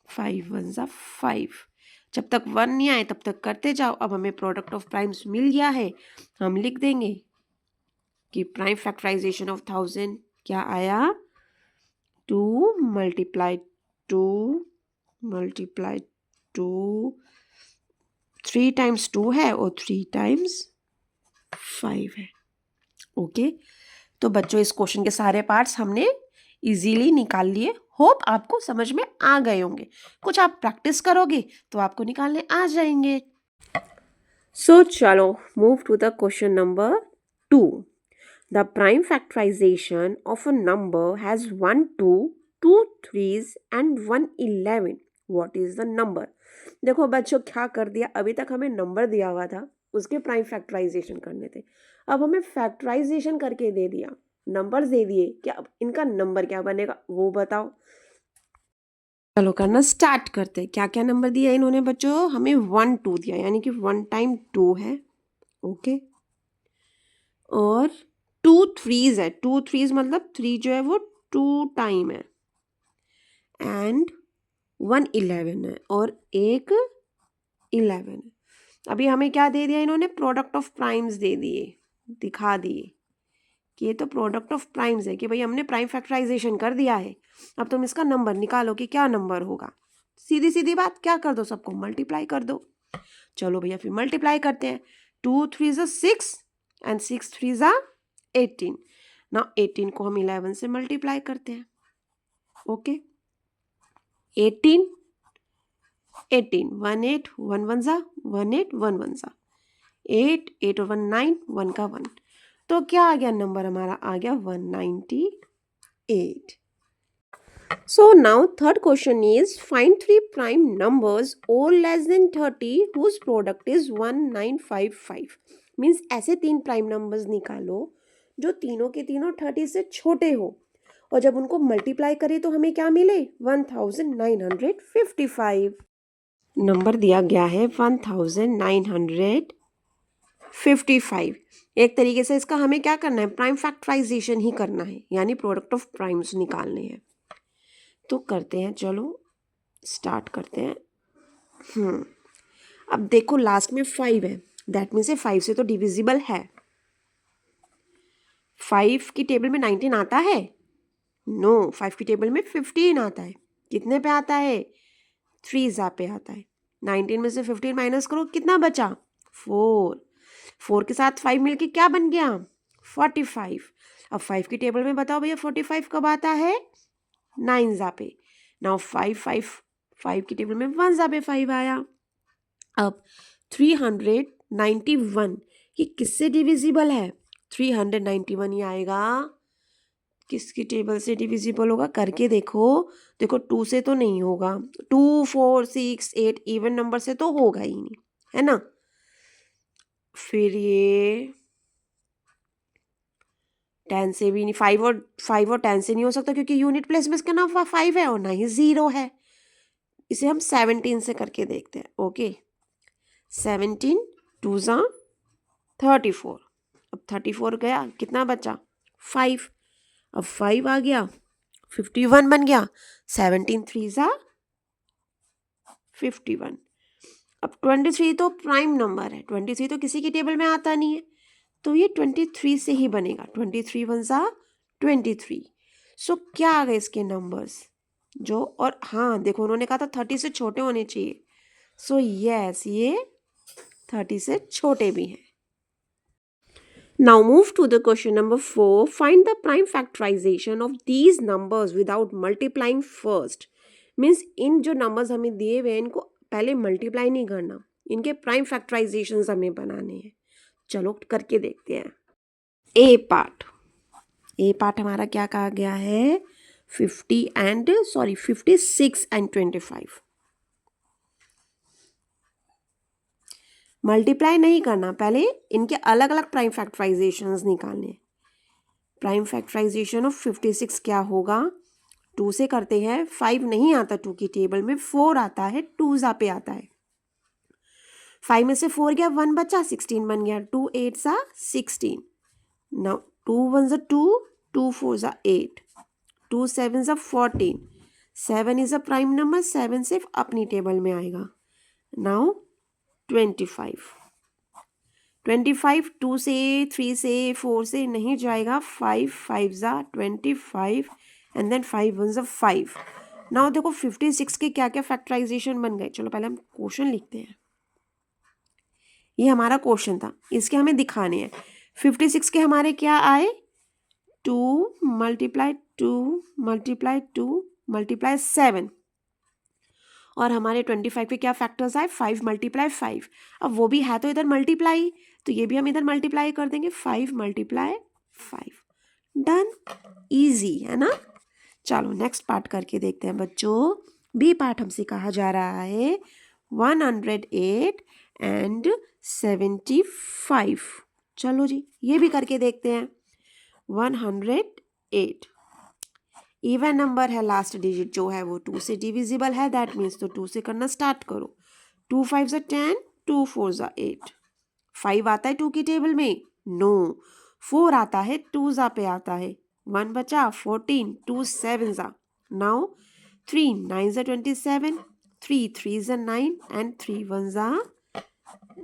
5 1s are 5। जब तक 1 नहीं आए तब तक करते जाओ। अब हमें प्रोडक्ट ऑफ प्राइम्स मिल गया है, हम लिख देंगे कि प्राइम फैक्टराइजेशन ऑफ 1000 क्या आया 2 मल्टीप्लाई 2 मल्टीप्लाई 2, 3 टाइम्स 2 है और 3 टाइम्स 5 है। ओके तो बच्चों इस क्वेश्चन के सारे पार्ट्स हमने इजीली निकाल लिए। होप आपको समझ में आ गए होंगे। कुछ आप प्रैक्टिस करोगे तो आपको निकालने आ जाएंगे। सो चलो move to the question number 2। The prime factorization of a number has 1 2 2 3s and 1 11। What is the number. देखो बच्चों क्या कर दिया, अभी तक हमें नंबर दिया हुआ था, उसके प्राइम फैक्टराइजेशन करने थे। अब हमें फैक्टराइजेशन करके दे दिया, नंबर्स दे दिए, क्या अब इनका नंबर क्या बनेगा वो बताओ। चलो करना स्टार्ट करते। क्या क्या नंबर दिया इन्होंने बच्चों, हमें 1 2 दिया, यानी कि 1 टाइम 2 है। ओके और 2 3s है, 2 3s मतलब 3 जो है वो 2 टाइम है, एंड 1 11 है और एक 11 है। अभी हमें क्या दे दिया इन्होंने, प्रोडक्ट ऑफ प्राइम्स दे दिए, दिखा दिए कि ये तो प्रोडक्ट ऑफ प्राइम्स है, कि भाई हमने प्राइम फैक्टराइजेशन कर दिया है। अब तुम इसका नंबर निकालो कि क्या नंबर होगा। सीधी सीधी बात, क्या कर दो, सबको मल्टीप्लाई कर दो। चलो भैया फिर मल्टीप्लाई करते हैं। 2 3s are 6 and 6 3s are 18। ना 18 को हम 11 से मल्टीप्लाई करते हैं। ओके 18 18 1 8 1 1 जा 1 8 1 1 जा 8 8 और 1 9, 1 का 1, तो क्या आ गया नंबर हमारा, आ गया 198। So now third question is find 3 prime numbers all less than 30 whose product is 1955। Means ऐसे 3 प्राइम नंबर्स निकालो जो तीनों के तीनों 30 से छोटे हो, और जब उनको मल्टीप्लाई करें तो हमें क्या मिले 1955। नंबर दिया गया है 1955। एक तरीके से इसका हमें क्या करना है, प्राइम फैक्टराइजेशन ही करना है, यानी प्रोडक्ट ऑफ प्राइम्स निकालने हैं। तो करते हैं, चलो स्टार्ट करते हैं। अब देखो लास्ट में 5 है, दैट मीन्स 5 से तो डिविजिबल है। 5 की टेबल में 19 आता है? नो 5 की टेबल में 15 आता है। कितने पे आता है 3s पे आता है। 19 में से 15 माइनस करो, कितना बचा 4। 4 के साथ 5 मिलके क्या बन गया 45। अब 5 की टेबल में बताओ भैया 45 कब आता है 9s पे। नाउ 5 की टेबल में 1s पे 5 आया। अब 391 ये किससे डिविजिबल है, 391 ही आएगा। किसकी टेबल से डिविजिबल होगा करके देखो। देखो 2 से तो नहीं होगा, 2 4 6 8 इवन नंबर से तो होगा ही नहीं, है ना। फिर ये 10 से भी नहीं, 5 और 10 से नहीं हो सकता क्योंकि यूनिट प्लेस में इसका नाम 5 है और ना ही 0 है। इसे हम 17 से करके देखते हैं। ओके 17 2 ज़ा 34। अब 34 गया, कितना बचा 5। अब 5 आ गया, 51 बन गया। 17 3 ज़ा 51। अब 23 तो प्राइम नंबर है, 23 तो किसी की टेबल में आता नहीं है, तो ये 23 से ही बनेगा। 23 1 ज़ा 23। सो क्या आ गए इसके नंबर्स जो, और हाँ देखो उन्होंने कहा था 30 से छोटे होने चाहिए। सो यस, ये 30 से छोटे भी हैं। Now move to the question number 4. Find the prime factorization of these numbers without multiplying first. Means इन जो numbers हमें दिए हुए हैं इनको पहले multiply नहीं करना, इनके prime factorizations हमें बनाने हैं। चलो करके देखते हैं। A पार्ट हमारा क्या कहा गया है, 56 and 25। मल्टीप्लाई नहीं करना, पहले इनके अलग अलग प्राइम फैक्टराइजेशंस निकालने। प्राइम फैक्टराइजेशन ऑफ 56 क्या होगा, 2 से करते हैं। 5 नहीं आता 2 की टेबल में, 4 आता है, 2 ज़ा पे आता है। 5 में से 4 गया, 1 बचा, 16 बन गया। 2 8 ज़ा 16। नाउ 2 1 ज़ा 2, 2 4 ज़ा 8, 2 7 ज़ा 14। 7 इज़ अ प्राइम नंबर, 7 सिर्फ अपनी टेबल में आएगा। नाउ 25। 2 से 3 से 4 से नहीं जाएगा। 5 5 ज़ा 25 एंड देन 5 1 ज़ा 5। नाउ देखो 56 के क्या क्या फैक्टराइजेशन बन गए। चलो पहले हम क्वेश्चन लिखते हैं। ये हमारा क्वेश्चन था, इसके हमें दिखाने हैं। 56 के हमारे क्या आए, 2 मल्टीप्लाई 2 मल्टीप्लाई 2 मल्टीप्लाई 7। और हमारे 25 के क्या फैक्टर्स आए, 5 मल्टीप्लाई 5। अब वो भी है तो इधर मल्टीप्लाई, तो ये भी हम इधर मल्टीप्लाई कर देंगे। 5 मल्टीप्लाई 5, डन, इजी है ना। चलो नेक्स्ट पार्ट करके देखते हैं बच्चों। बी पार्ट हमसे कहा जा रहा है 108 एंड 75। चलो जी ये भी करके देखते हैं। 108 इवन नंबर है, लास्ट डिजिट जो है वो 2 से डिविजिबल है, दैट मीन्स तो 2 से करना स्टार्ट करो। 2 5 ज़ा 10, 2 4 ज़ा 8। 5 आता है 2 की टेबल में, नो। 4 आता है, 2 ज़ा पे आता है। 1 बचा, 14, 2 7 ज़ा। नाउ 3 9 ज़ा 27, 3 3 ज़ा 9 एंड 3 1 ज़ा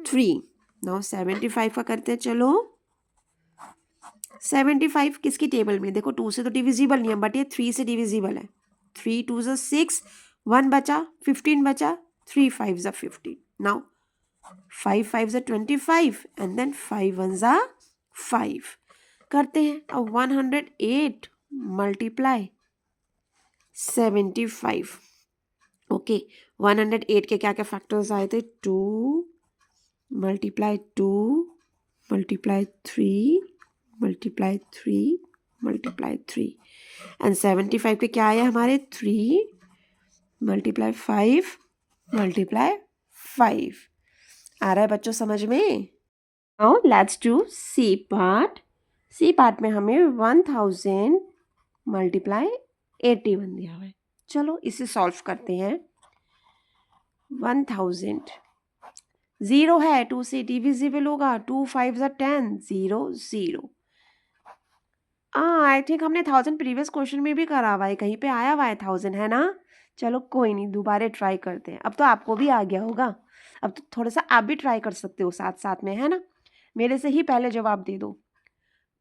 3। नाउ 75 का करते हैं। चलो 75 किसकी टेबल में, देखो 2 से तो डिविजिबल नहीं है, बट ये 3 से डिविजिबल है। 3 2 ज़ा 6, 1 बचा, 15 बचा, 3 5 ज़ा 15। नाउ 5 5 ज़ा 25 एंड देन 5 1 ज़ा 5 करते हैं। अब 108 मल्टीप्लाई 75। ओके 108 के क्या क्या फैक्टर्स आए थे, 2 multiply 2 multiply 3 multiply 3 multiply 3 and 75 के क्या आया हमारे, 3 मल्टीप्लाई 5 मल्टीप्लाई 5। आ रहा है बच्चों समझ में। Now let's do C part. C part में हमें 1000 मल्टीप्लाई 81 दिया हुआ है। चलो इसे सॉल्व करते हैं। 1000 0 है, 2 से डिविजिबल होगा। 2 5 ज़ा 10, 0 0। आई थिंक हमने 1000 प्रीवियस क्वेश्चन में भी करा हुआ है, कहीं पे आया हुआ है 1000, है ना। चलो कोई नहीं, दोबारा ट्राई करते हैं। अब तो आपको भी आ गया होगा, अब तो थोड़ा सा आप भी ट्राई कर सकते हो साथ साथ में, है ना। मेरे से ही पहले जवाब दे दो।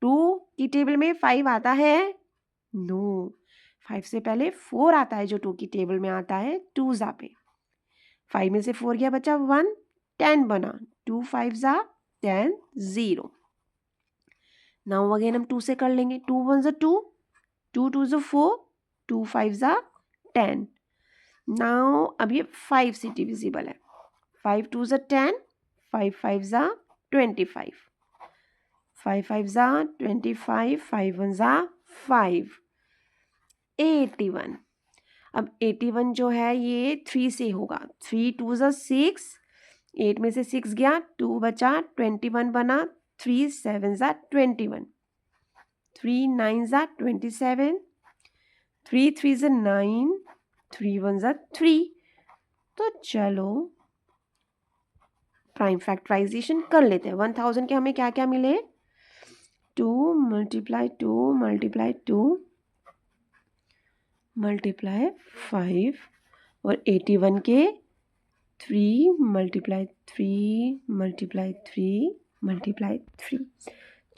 2 की टेबल में 5 आता है, नो। 5 से पहले 4 आता है जो 2 की टेबल में आता है, 2 ज़ा पे। 5 में से 4 गया, बचा 1, 10 बना। 2 5 ज़ा 10, 0। नाउ अगेन हम 2 से कर लेंगे। 2 1 ज़ा 2, 2 2 ज़ा 4, 2 5 ज़ा 10। नाउ अब ये 5 से डिविजिबल है। 5 2 ज़ा 10, 5 5 ज़ा 25, 5 5 ज़ा 25, 5 1 ज़ा 5, 81। अब 81 जो है ये 3 से होगा। 3 2 ज़ा 6, 8 में से 6 गया, 2 बचा, 21 बना। 3 7 ज़ा 21, 3 9 ज़ा 27, 3 3 ज़ा 9, 3 1 ज़ा 3। तो चलो प्राइम फैक्टराइजेशन कर लेते हैं। 1000 के हमें क्या क्या मिले, 2 मल्टीप्लाई 2 मल्टीप्लाई 2 मल्टीप्लाई 5, और 81 के 3 मल्टीप्लाई 3 मल्टीप्लाई 3 मल्टीप्लाई 3।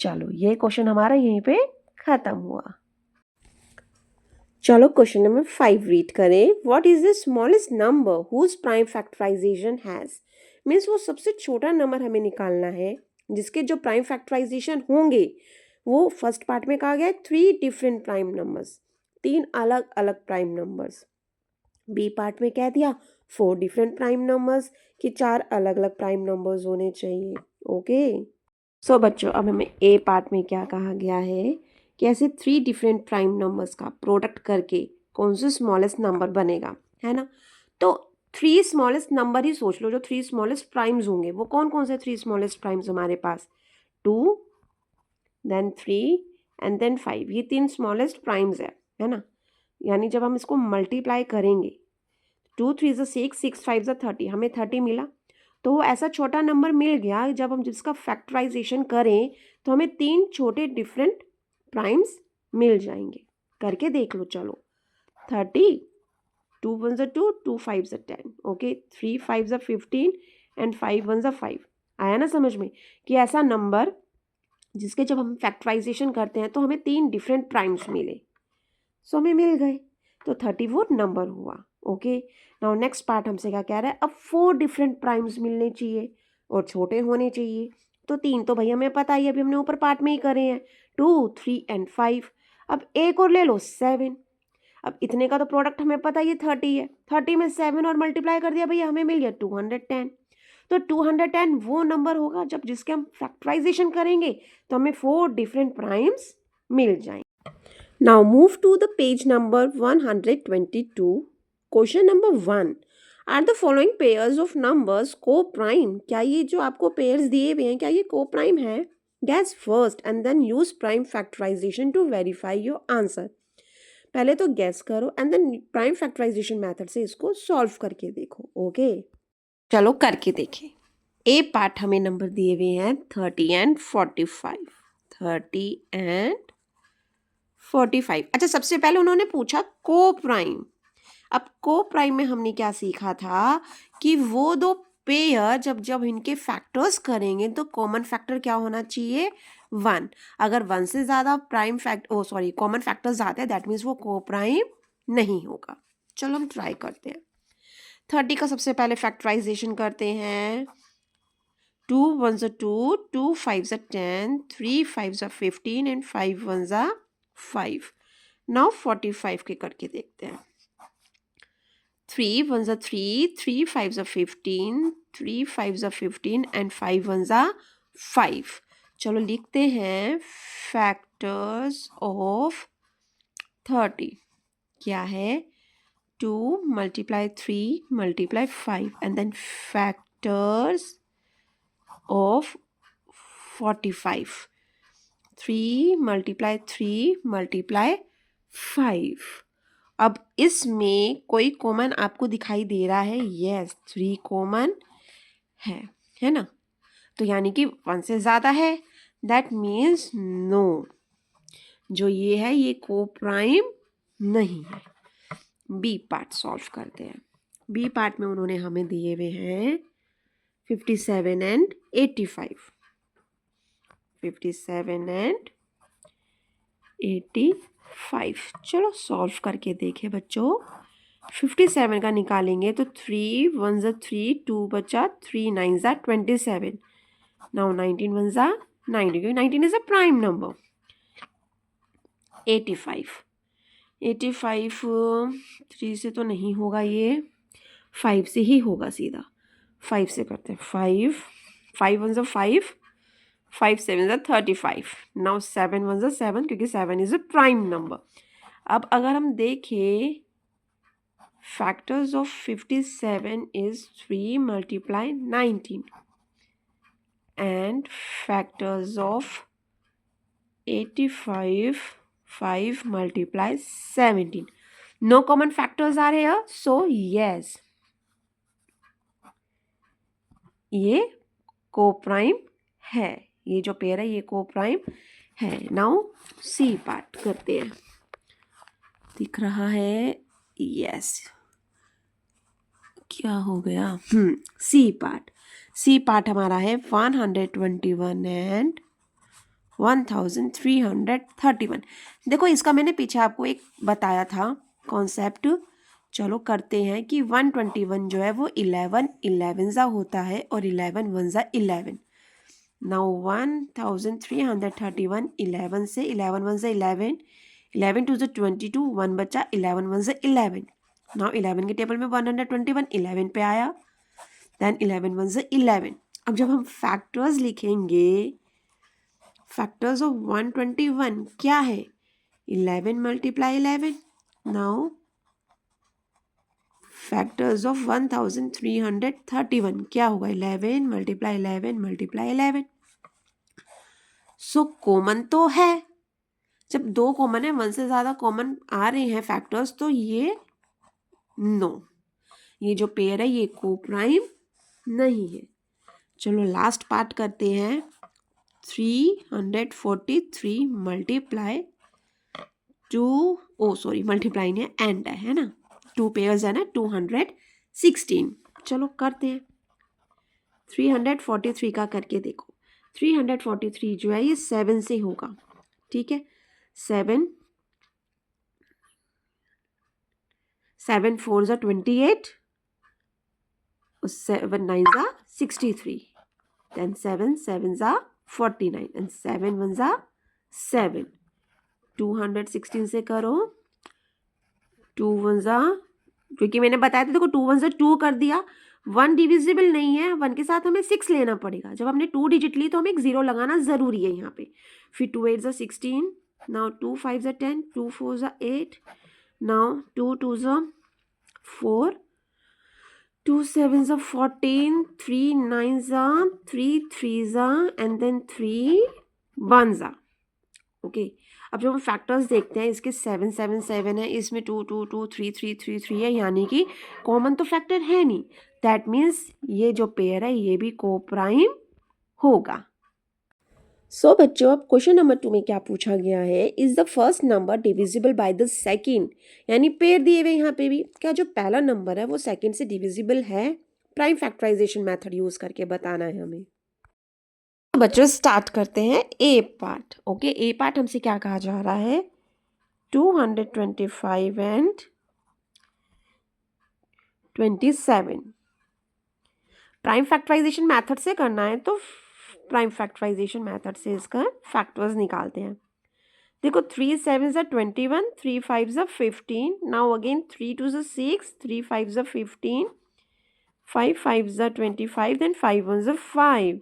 चलो ये क्वेश्चन हमारा यहीं पे खत्म हुआ। चलो क्वेश्चन नंबर 5 रीड करें। What is the smallest number whose prime factorization has. Means वो सबसे छोटा नंबर हमें निकालना है जिसके जो प्राइम फैक्टराइजेशन होंगे वो फर्स्ट पार्ट में कहा गया है 3 डिफरेंट प्राइम नंबर्स, 3 अलग अलग प्राइम नंबर्स। बी पार्ट में कह दिया 4 डिफरेंट प्राइम नंबर्स कि 4 अलग अलग प्राइम नंबर्स होने चाहिए। ओके सो बच्चों, अब हमें ए पार्ट में क्या कहा गया है कि ऐसे 3 डिफरेंट प्राइम नंबर्स का प्रोडक्ट करके कौन सा स्मॉलेस्ट नंबर बनेगा, है ना। तो 3 स्मॉलेस्ट नंबर ही सोच लो, जो 3 स्मॉलेस्ट प्राइम्स होंगे वो कौन कौन से 3 स्मॉलेस्ट प्राइम्स हमारे पास, 2 देन 3 एंड देन 5। ये 3 स्मॉलेस्ट प्राइम्स है ना। यानी जब हम इसको मल्टीप्लाई करेंगे 2 3 ज़ा 6 6 5 ज़ा 30, हमें 30 मिला। तो ऐसा छोटा नंबर मिल गया जब हम जिसका फैक्टराइजेशन करें तो हमें 3 छोटे डिफरेंट प्राइम्स मिल जाएंगे। करके देख लो चलो। 30, 2 1 ज़ा 2, 2 5 ज़ा 10, ओके 3 5 ज़ा 15 एंड 5 1 ज़ा 5। आया ना समझ में कि ऐसा नंबर जिसके जब हम फैक्टराइजेशन करते हैं तो हमें 3 डिफरेंट प्राइम्स मिले, सो हमें मिल गए, तो 30 वो नंबर हुआ। ओके नाउ नेक्स्ट पार्ट हमसे क्या कह रहा है, अब 4 डिफरेंट प्राइम्स मिलने चाहिए और छोटे होने चाहिए। तो 3 तो भाई हमें पता ही, अभी हमने ऊपर पार्ट में ही करे हैं, 2 3 एंड 5। अब एक और ले लो 7। अब इतने का तो प्रोडक्ट हमें पता ही 30 है, 30 में 7 और मल्टीप्लाई कर दिया भैया, हमें मिल गया 210। तो 210 वो नंबर होगा जब जिसके हम फैक्टराइजेशन करेंगे तो हमें 4 डिफरेंट प्राइम्स मिल जाएंगे। Now move to the page number 122. Question number 1. Are the following pairs of numbers co-prime? क्या ये जो आपको pairs दिए हुए हैं क्या ये co-prime है? Guess first and then use prime factorization to verify your answer. पहले तो guess करो and then prime factorization method से इसको solve करके देखो। ओके चलो करके देखें। ए पार्ट हमें नंबर दिए हुए हैं 30 and 45। 30 and 45। अच्छा सबसे पहले उन्होंने पूछा को प्राइम। अब को प्राइम में हमने क्या सीखा था कि वो दो पेयर जब जब इनके फैक्टर्स करेंगे तो कॉमन फैक्टर क्या होना चाहिए, 1। अगर 1 से ज़्यादा कॉमन फैक्टर्स आते हैं दैट मीन्स वो को प्राइम नहीं होगा। चलो हम ट्राई करते हैं। 30 का सबसे पहले फैक्टराइजेशन करते हैं। 2 1 ज़ा 2, 2 5 ज़ा 10, 3 5 ज़ा 15 एंड 5 1 ज़ा 5। नाउ 45 के करके देखते हैं। 3 1 ज़ा 3, 3 5 ज़ा 15, 3 5 ज़ा 15 एंड 5 1 ज़ा 5। चलो लिखते हैं फैक्टर्स ऑफ 30 क्या है, 2 multiply 3 multiply 5 and then factors of 45, 3 multiply 3 multiply 5। अब इसमें कोई कॉमन आपको दिखाई दे रहा है, यस 3 कॉमन है ना। तो यानी कि 1 से ज़्यादा है, दैट मीन्स नो, जो ये है ये को प्राइम नहीं है। बी पार्ट सॉल्व करते हैं। बी पार्ट में उन्होंने हमें दिए हुए हैं 57 एंड 85। 57 एंड 85। चलो सॉल्व करके देखें बच्चों। 57 का निकालेंगे तो 3 1 ज़ा 3, 2 बचा, 3 9 ज़ा 27। नाउ 19 1 ज़ा 90, क्योंकि 19 इज अ प्राइम नंबर। 85 3 से तो नहीं होगा, ये 5 से ही होगा सीधा। 5 से करते हैं। 5 1 ज़ा 5, 5 7 ज़ा 35। नाउ 7 1 ज़ा 7, क्योंकि 7 इज अ प्राइम नंबर। अब अगर हम देखें factors of 57 is 3 multiply 19 and factors of 85 5 multiply 17। No common factors are here, so yes ये कोप्राइम है, ये जो पेयर है ये कोप्राइम है। नाउ सी पार्ट करते हैं, दिख रहा है, यस, क्या हो गया, सी पार्ट हमारा है 121 एंड 1331। देखो इसका मैंने पीछे आपको एक बताया था कॉन्सेप्ट। चलो करते हैं कि 121 जो है वो 11 11 ज़ा होता है और 11 1 ज़ा 11। नाउ 1331 11 से 11 1 ज़ा 11, 11 2 ज़ा 22, 1 बचा, 11 1 ज़ा 11। नाउ 11 के टेबल में 121 11 पे आया, देन 11 1 ज़ा 11। अब जब हम फैक्टर्स लिखेंगे, फैक्टर्स ऑफ 121 क्या है, 11 मल्टीप्लाई 11। नाउ फैक्टर्स ऑफ 1331 क्या होगा, 11 मल्टीप्लाई 11 मल्टीप्लाई 11। सो कॉमन तो है, जब दो कॉमन है, 1 से ज़्यादा कॉमन आ रहे हैं फैक्टर्स, तो ये नो, ये जो पेयर है ये कोप्राइम नहीं है। चलो लास्ट पार्ट करते हैं, 343 मल्टीप्लाई 2, ओ सॉरी मल्टीप्लाई नहीं है, एंड है ना, 2 पेयर्स है ना, 216। चलो करते हैं, 343 का करके देखो। 343 जो है ये 7 से होगा, ठीक है, 7 7 4 ज़ा 28, 7 9 ज़ा 63, then 7 7 ज़ा 49 and 7 1 ज़ा 7। 216 से करो, 2 1 ज़ा, क्योंकि मैंने बताया था देखो 2 1 ज़ा 2 कर दिया, 1 डिविजिबल नहीं है, 1 के साथ हमें 6 लेना पड़ेगा। जब हमने 2 डिजिट ली तो हमें एक 0 लगाना ज़रूरी है यहाँ पे। फिर 2 8 ज़ा 16, नाउ 2 5 ज़ा 10, 2 4 ज़ा 8, नाउ 2 2 ज़ा 4, 2 7 ज़ा 14, 3 9 ज़ा 3 3 ज़ा एंड देन 3 1 ज़ा। ओके, अब जब हम फैक्टर्स देखते हैं, इसके 7 7 7 है, इसमें 2 2 2 3 3 3 3 है, यानी कि कॉमन तो फैक्टर है नहीं। दैट मीन्स ये जो पेयर है ये भी कोप्राइम होगा। सो बच्चों, अब क्वेश्चन नंबर 2 में क्या पूछा गया है, is the first number divisible by the second, यानी पेयर दिए हुए यहाँ पे भी, क्या जो पहला नंबर है वो सेकंड से डिविजिबल है, प्राइम फैक्टराइजेशन मेथड यूज करके बताना है हमें। तो बच्चों स्टार्ट करते हैं ए पार्ट। ओके, ए पार्ट हमसे क्या कहा जा रहा है, 225 एंड 27 प्राइम फैक्टराइजेशन मेथड से करना है, तो प्राइम फैक्टराइजेशन मेथड से इसका फैक्टर्स निकालते हैं। देखो 3 7 ज़ा 21, 3 5 ज़ा 15, नाउ अगेन 3 2 ज़ा 6, 3 5 ज़ा 15, 5 5 ज़ा 25, देन 5 1 ज़ा 5,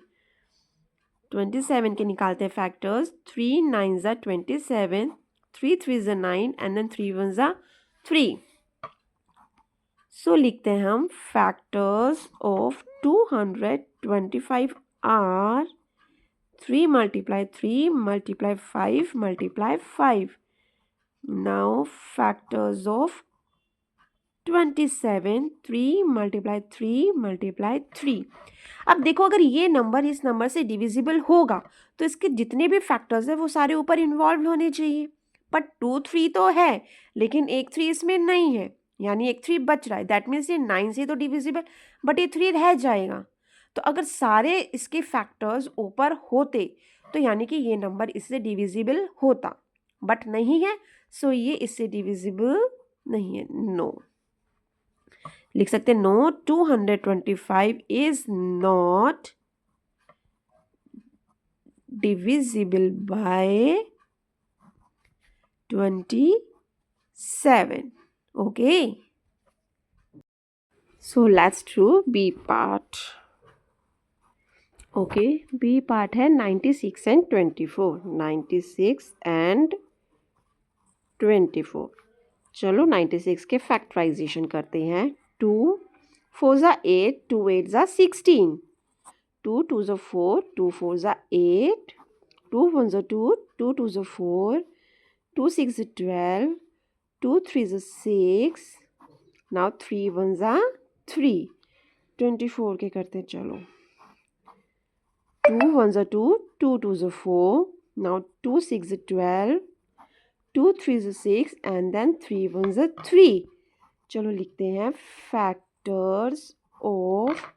27 के निकालते हैं फैक्टर्स, 3 9 ज़ा 27, 3 3 ज़ा 9 एंड देन 3 1 ज़ा 3। सो लिखते हैं हम factors of 225 are 3 multiply 3 multiply 5 multiply 5। Now factors of 27 3 multiply 3 multiply 3। अब देखो अगर ये नंबर इस नंबर से डिविजिबल होगा तो इसके जितने भी फैक्टर्स है वो सारे ऊपर इन्वॉल्व होने चाहिए, बट 2 3 तो है लेकिन एक 3 इसमें नहीं है, यानी एक 3 बच रहा है। दैट मीन्स ये 9 से तो डिविजिबल, बट ये 3 रह जाएगा। तो अगर सारे इसके फैक्टर्स ऊपर होते तो यानी कि ये नंबर इससे डिविजिबल होता, बट नहीं है, सो ये इससे डिविजिबल नहीं है, नो। लिख सकते हैं no, 225 is not divisible by 27। Okay, so let's do B part. Okay, B part है 96 एंड 24, 96 एंड 24। चलो 96 के फैक्टराइजेशन करते हैं। 2 4 ज़ा 8, 2 8 ज़ा 16, 2 2 ज़ा 4, 2 4 ज़ा 8, 2 1 ज़ा 2, 2 2 ज़ा 4, 2 6 ज़ा 12, 2 3 ज़ा 6, नाउ 3 1 ज़ा 3। 24 के करते हैं, चलो 2 1s are 2, 2 2s are 4. Now 2 6 are 12, 2 3s are 6 and then 3 1s are 3. चलो लिखते हैं factors of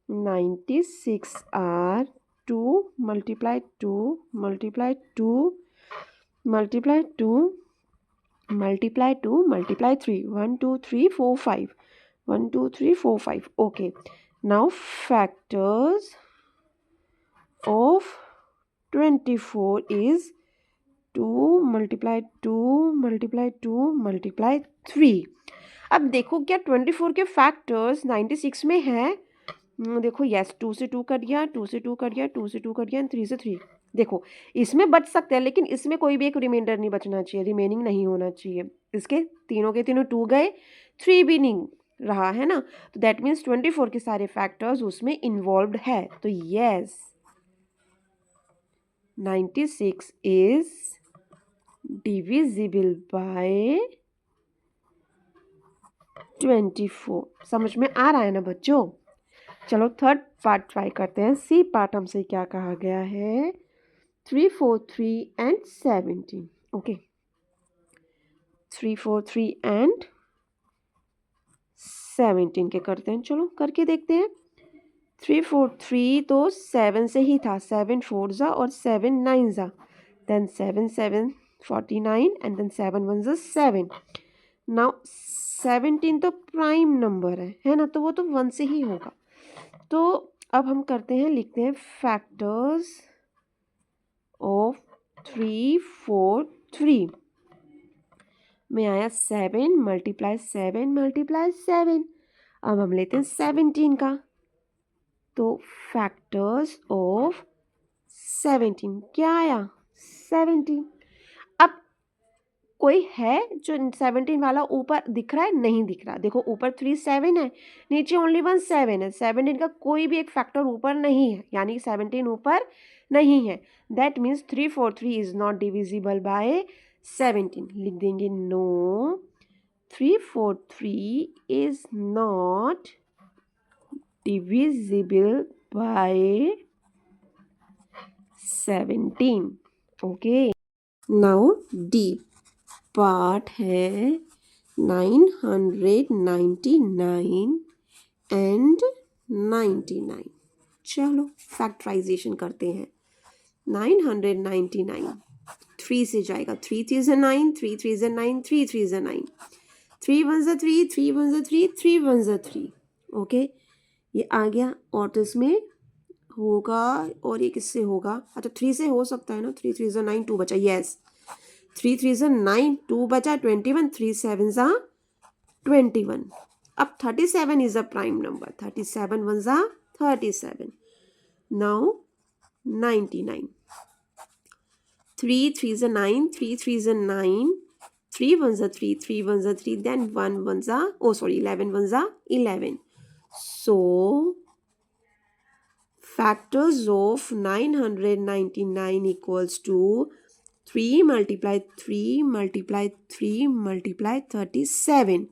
96 are 2 multiply 2 multiply 2 multiply 2 multiply 2 multiply 3 1 2 3 4 5 1 2 3 4 5. Okay, now factors of 24 is 2 multiply 2 multiply 2 multiply 3. अब देखो क्या 24 के फैक्टर्स 96 में है। देखो यस 2 से 2 कट गया, 2 से 2 कट गया, 2 से 2 कट गया, 3 से 3। देखो इसमें बच सकते हैं लेकिन इसमें कोई भी एक रिमाइंडर नहीं बचना चाहिए, रिमेनिंग नहीं होना चाहिए। इसके तीनों के तीनों 2 गए, 3 भी नहीं रहा है ना, तो दैट मीन्स 24 के सारे फैक्टर्स उसमें इन्वॉल्व्ड है। तो यस 96 इज डिविजिबल बाय 24। समझ में आ रहा है ना बच्चों? चलो थर्ड पार्ट ट्राई करते हैं। सी पार्ट हमसे क्या कहा गया है? 3 4 3 एंड 17। ओके 3 4 3 एंड 17 के करते हैं। चलो करके देखते हैं। 3 4 3 तो 7 से ही था, 7 4 जा और 7 9 जा, देन 7 7 49 एंड देन 7 1 जा 7। नाउ 17 तो प्राइम नंबर है ना, तो वो तो 1 से ही होगा। तो अब हम करते हैं, लिखते हैं फैक्टर्स ऑफ 3 4 3 में आया 7 मल्टीप्लाई 7 मल्टीप्लाई 7। अब हम लेते हैं 17 का, तो फैक्टर्स ऑफ 17 क्या आया? 17। अब कोई है जो 17 वाला ऊपर दिख रहा है? नहीं दिख रहा। देखो ऊपर 3 7 है, नीचे ओनली 1 7 है। 17 का कोई भी एक फैक्टर ऊपर नहीं है, यानी 17 ऊपर नहीं है। That means 3 4 3 is not divisible by 17। लिख देंगे no 3 4 3 is not divisible by 17। Okay now D part है 999 एंड 99। चलो फैक्टराइजेशन करते हैं। 999 3 से जाएगा, 3 3 से 9, 3 3 से 9, 3 3 से 9, 3 1 से 3, 3 1 से 3, 3 1 से 3। ओके ये आ गया, और तो इसमें होगा, और ये किससे होगा? अच्छा 3 से हो सकता है ना, 3 3 से 9, 2 बचा। यस 3 3 से 9, 2 बचा, 21, 3 7 जा 21। अब 37 इज अ प्राइम नंबर, 37 1 जा 37। नाउ 99, 3 3 जा 9, 3 3 जा 9, 3 1 जा 3, 3 1 जा 3, देन 1 1 जा 11 1 जा 11। सो factors of 999 equals to 3 multiply 3 multiply 3 multiply 37,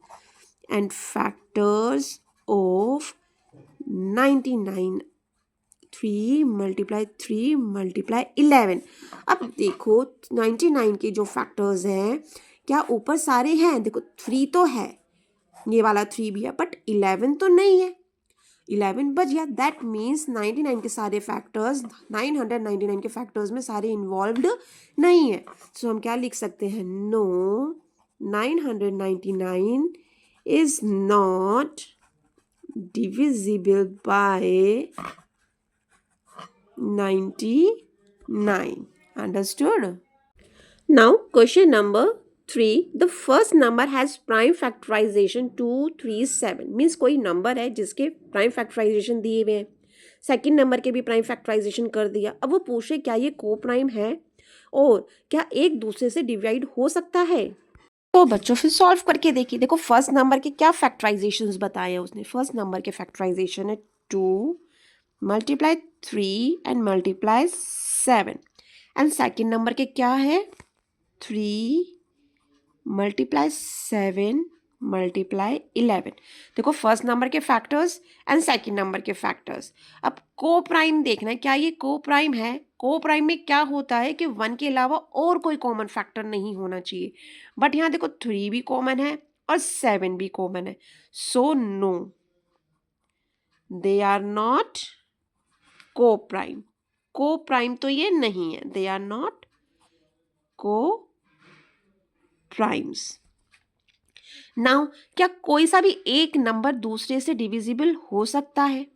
and factors of 99 3 multiply 3 multiply 11। अब देखो 99 के जो फैक्टर्स हैं क्या ऊपर सारे हैं? देखो 3 तो है, ये वाला 3 भी है, बट 11 तो नहीं है। 11 बच गया, दैट मीन्स 99 के सारे फैक्टर्स 999 के फैक्टर्स में सारे इन्वॉल्व्ड नहीं है। सो हम क्या लिख सकते हैं? No 999 is not divisible by 99। Understood? Now question number 3, the first number has prime factorization 237। Means कोई नंबर है जिसके प्राइम फैक्टराइजेशन दिए हुए हैं, सेकेंड नंबर के भी प्राइम फैक्टराइजेशन कर दिया। अब वो पूछे क्या ये को प्राइम है और क्या एक दूसरे से डिवाइड हो सकता है? तो बच्चों फिर सॉल्व करके देखिए। देखो फर्स्ट नंबर के क्या फैक्टराइजेशंस बताए हैं उसने। फर्स्ट नंबर के फैक्टराइजेशन है 2 multiply 3 and multiply 7, and second number के क्या है? 3 मल्टीप्लाई 7 मल्टीप्लाई 11। देखो फर्स्ट नंबर के फैक्टर्स एंड सेकंड नंबर के फैक्टर्स। अब को प्राइम देखना है, क्या ये को प्राइम है? को प्राइम में क्या होता है कि 1 के अलावा और कोई कॉमन फैक्टर नहीं होना चाहिए, बट यहाँ देखो 3 भी कॉमन है और 7 भी कॉमन है, so no, they are not coprime. Coprime तो ये नहीं है, they are not coprimes. Now क्या कोई सा भी एक नंबर दूसरे से डिविजिबल हो सकता है?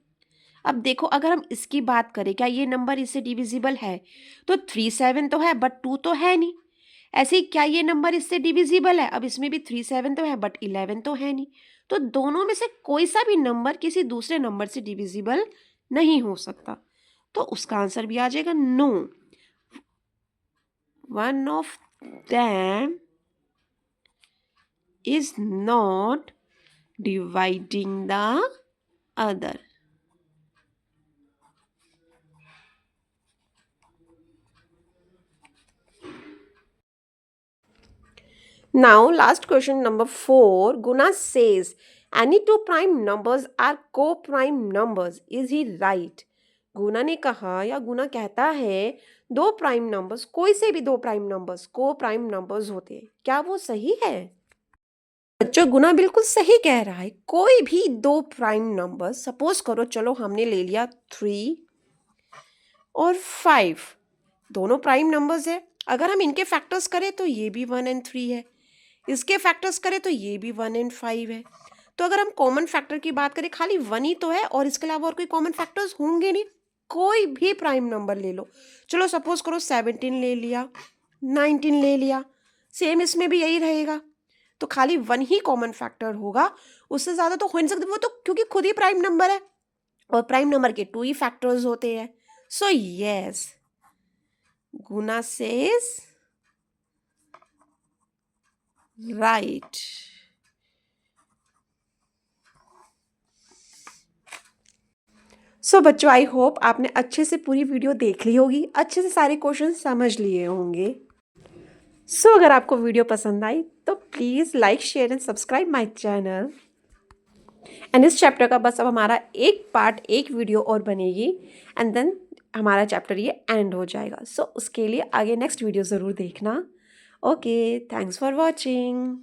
अब देखो अगर हम इसकी बात करें, क्या ये नंबर इससे डिविजिबल है? तो 3 7 तो है बट 2 तो है नहीं। ऐसे ही क्या ये नंबर इससे डिविजिबल है? अब इसमें भी 3 7 तो है बट 11 तो है नहीं। तो दोनों में से कोई सा भी नंबर किसी दूसरे नंबर से डिविजिबल नहीं हो सकता, तो उसका आंसर भी आ जाएगा no, one of them is not dividing the other. Now last question number 4. Guna says any two prime numbers are co-prime numbers. Is he right? गुना ने कहा या गुना कहता है दो प्राइम नंबर्स, कोई से भी दो प्राइम नंबर्स को प्राइम नंबर्स होते हैं, क्या वो सही है? बच्चों गुना बिल्कुल सही कह रहा है। कोई भी दो प्राइम नंबर, सपोज करो चलो हमने ले लिया 3 और 5, दोनों प्राइम नंबर्स है। अगर हम इनके फैक्टर्स करें तो ये भी 1 और 3 है, इसके फैक्टर्स करें तो ये भी 1 और 5 है। तो अगर हम कॉमन फैक्टर की बात करें, खाली 1 ही तो है और इसके अलावा और कोई कॉमन फैक्टर्स होंगे नहीं। कोई भी प्राइम नंबर ले लो, चलो सपोज करो 17 ले लिया, 19 ले लिया, सेम इसमें भी यही रहेगा। तो खाली 1 ही कॉमन फैक्टर होगा, उससे ज़्यादा तो हो नहीं सकता, वो तो क्योंकि खुद ही प्राइम नंबर है और प्राइम नंबर के 2 ही फैक्टर्स होते हैं। सो यस, गुना सेज राइट। सो बच्चों आई होप आपने अच्छे से पूरी वीडियो देख ली होगी, अच्छे से सारे क्वेश्चन समझ लिए होंगे। सो अगर आपको वीडियो पसंद आई तो please like share and subscribe my channel. And इस चैप्टर का बस अब हमारा एक पार्ट, एक वीडियो और बनेगी एंड देन हमारा चैप्टर ये एंड हो जाएगा। सो उसके लिए आगे नेक्स्ट वीडियो ज़रूर देखना। Okay, thanks for watching.